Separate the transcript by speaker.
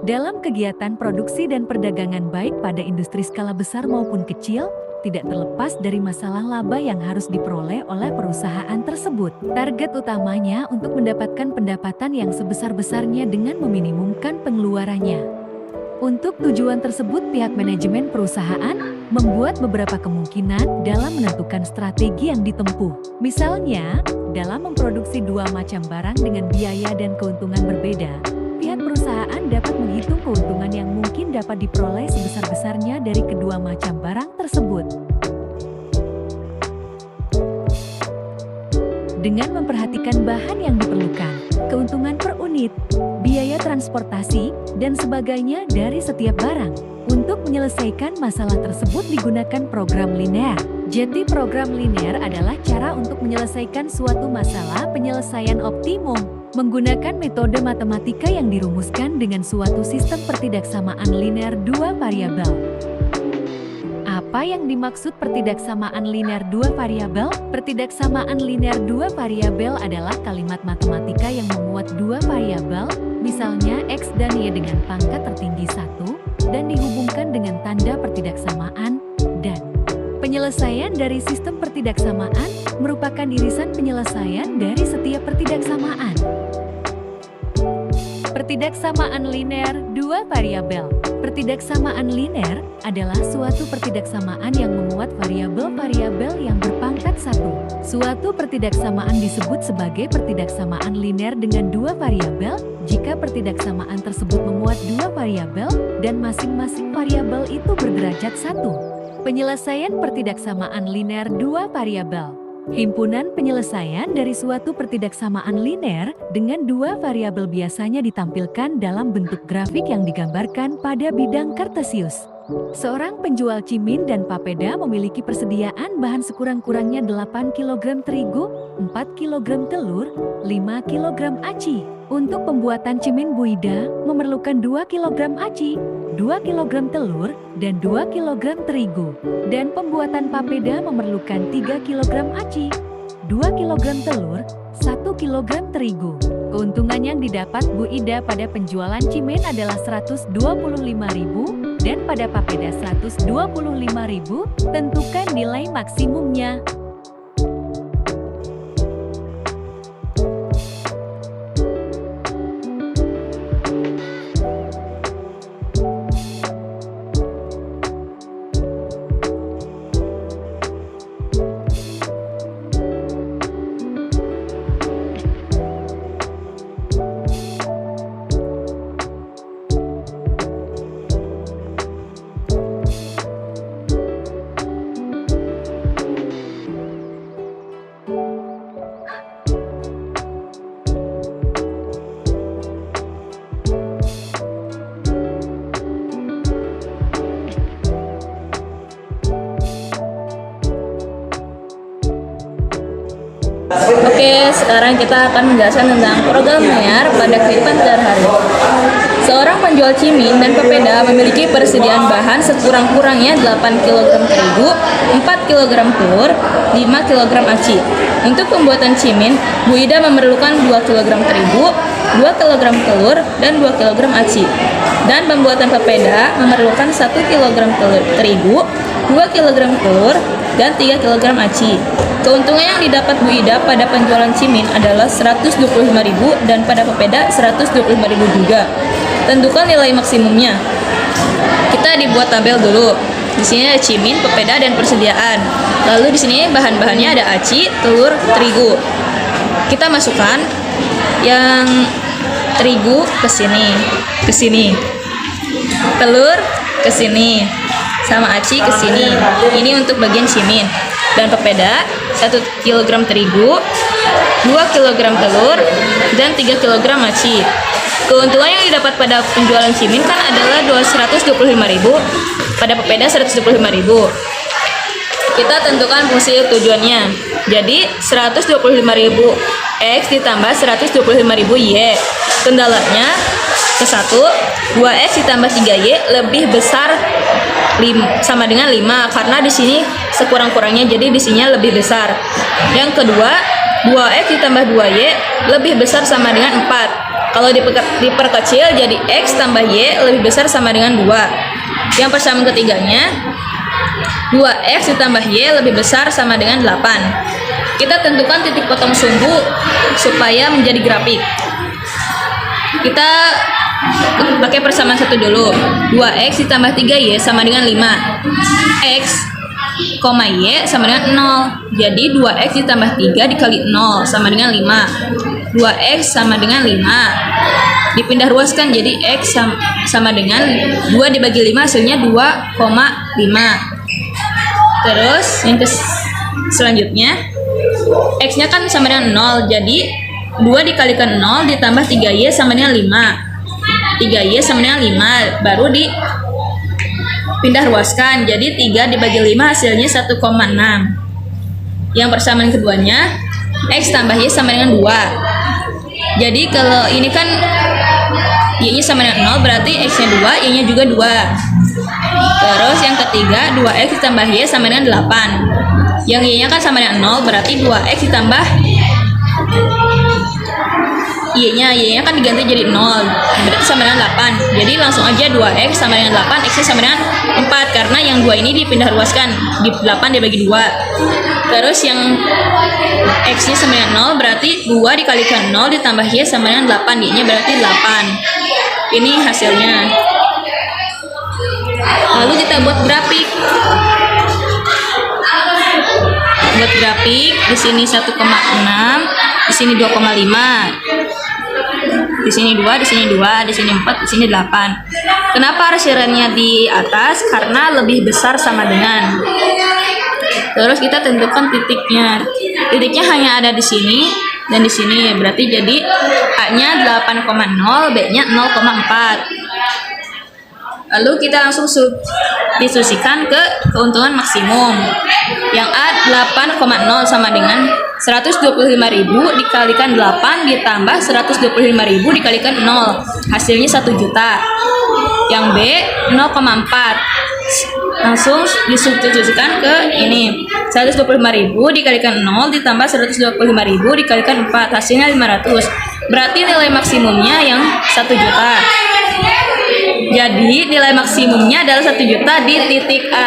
Speaker 1: Dalam kegiatan produksi dan perdagangan baik pada industri skala besar maupun kecil, tidak terlepas dari masalah laba yang harus diperoleh oleh perusahaan tersebut. Target utamanya untuk mendapatkan pendapatan yang sebesar-besarnya dengan meminimumkan pengeluarannya. Untuk tujuan tersebut, pihak manajemen perusahaan membuat beberapa kemungkinan dalam menentukan strategi yang ditempuh. Misalnya, dalam memproduksi dua macam barang dengan biaya dan keuntungan berbeda, pihak perusahaan dapat menghitung keuntungan yang mungkin dapat diperoleh sebesar-besarnya dari kedua macam barang tersebut. Dengan memperhatikan bahan yang diperlukan, keuntungan per unit, biaya transportasi, dan sebagainya dari setiap barang. Untuk menyelesaikan masalah tersebut digunakan program linear. Jadi program linear adalah cara untuk menyelesaikan suatu masalah penyelesaian optimum, menggunakan metode matematika yang dirumuskan dengan suatu sistem pertidaksamaan linear dua variabel. Apa yang dimaksud pertidaksamaan linear dua variabel? Pertidaksamaan linear dua variabel adalah kalimat matematika yang memuat dua variabel, misalnya X dan Y dengan pangkat tertinggi 1, dan dihubungkan dengan tanda pertidaksamaan, dan penyelesaian dari sistem pertidaksamaan merupakan irisan penyelesaian dari setiap pertidaksamaan. Pertidaksamaan linear dua variabel. Pertidaksamaan linear adalah suatu pertidaksamaan yang memuat variabel-variabel yang berpangkat 1. Suatu pertidaksamaan disebut sebagai pertidaksamaan linear dengan dua variabel jika pertidaksamaan tersebut memuat dua variabel dan masing-masing variabel itu berderajat 1. Penyelesaian pertidaksamaan linear dua variabel. Himpunan penyelesaian dari suatu pertidaksamaan linear dengan dua variabel biasanya ditampilkan dalam bentuk grafik yang digambarkan pada bidang kartesius. Seorang penjual cimin dan papeda memiliki persediaan bahan sekurang-kurangnya 8 kg terigu, 4 kg telur, 5 kg aci. Untuk pembuatan cimin Bu Ida memerlukan 2 kg aci, 2 kg telur, dan 2 kg terigu. Dan pembuatan papeda memerlukan 3 kg aci, 2 kg telur, 1 kg terigu. Keuntungan yang didapat Bu Ida pada penjualan cimin adalah 125.000 dan pada papeda 125.000. Tentukan nilai maksimumnya.
Speaker 2: Oke, sekarang kita akan menjelaskan tentang program linear pada kehidupan sehari-hari. Seorang penjual cimin dan papeda memiliki persediaan bahan sekurang-kurangnya 8 kg terigu, 4 kg telur, 5 kg aci. Untuk pembuatan cimin, Bu Ida memerlukan 2 kg terigu, 2 kg telur, dan 2 kg aci. Dan pembuatan papeda memerlukan 1 kg terigu, 2 kg telur, dan 3 kg aci. Keuntungan yang didapat Bu Ida pada penjualan cimin adalah 125.000 dan pada papeda 125.000 juga. Tentukan nilai maksimumnya. Kita dibuat tabel dulu. Di sini ada cimin, papeda, dan persediaan. Lalu di sini bahan-bahannya ada aci, telur, terigu. Kita masukkan yang terigu ke sini, telur ke sini, sama aci ke sini. Ini untuk bagian cimin. Dan papeda 1 kg terigu, 2 kg telur, dan 3 kg aci. Keuntungan yang didapat pada penjualan cimin kan adalah 225.000, pada papeda 125.000. Kita tentukan fungsi tujuannya. Jadi 125.000 X ditambah 125.000 Y. Kendalanya ke 1, 2X ditambah 3Y lebih besar sama dengan 5 karena di sini sekurang-kurangnya, jadi di sini lebih besar. Yang kedua, 2X ditambah 2Y lebih besar sama dengan 4. Kalau diperkecil jadi X tambah Y lebih besar sama dengan 2. Yang persamaan ketiganya, 2X ditambah Y lebih besar sama dengan 8. Kita tentukan titik potong sumbu supaya menjadi grafik. Kita pakai persamaan satu dulu. 2X ditambah 3Y sama dengan 5. X, Y sama dengan 0. Jadi 2X ditambah 3 dikali 0 sama dengan 5. 2X sama dengan 5. Dipindah ruaskan jadi X sama dengan 2 dibagi 5 hasilnya 2,5. Terus yang selanjutnya, X-nya kan sama dengan 0. Jadi 2 dikalikan 0 ditambah 3Y sama dengan 5. 3Y sama dengan 5. Baru dipindah ruaskan. Jadi 3 dibagi 5 hasilnya 1,6. Yang persamaan keduanya, X tambah Y sama dengan 2. Jadi kalau ini kan Y-nya sama dengan 0, berarti X-nya 2, Y-nya juga 2. Terus yang ketiga, 2X ditambah Y sama dengan 8. Yang Y-nya kan sama dengan 0, berarti 2X ditambah Y-nya kan diganti jadi 0, berarti sama dengan 8. Jadi langsung aja 2X sama dengan 8, X-nya sama dengan 4. Karena yang 2 ini dipindah ruaskan, di 8 dibagi 2. Terus yang X-nya sama dengan 0, berarti 2 dikalikan 0 ditambah Y sama dengan 8. Y-nya berarti 8. Ini hasilnya. Lalu kita buat grafik. Buat grafik, di sini 1,6, di sini 2,5. Di sini 2, di sini 2, di sini 4, di sini 8. Kenapa arsirannya di atas? Karena lebih besar sama dengan. Terus kita tentukan titiknya. Titiknya hanya ada di sini dan di sini. Berarti jadi A-nya 8,0, B-nya 0,4. Lalu kita langsung disusikan ke keuntungan maksimum. Yang A 8,0 sama dengan 125.000 dikalikan 8 ditambah 125.000 dikalikan 0. Hasilnya 1 juta. Yang B 0,4. Langsung disubstitusikan ke ini. 125.000 dikalikan 0 ditambah 125.000 dikalikan 4. Hasilnya 500. Berarti nilai maksimumnya yang 1 juta. Jadi nilai maksimumnya adalah 1 juta di titik A.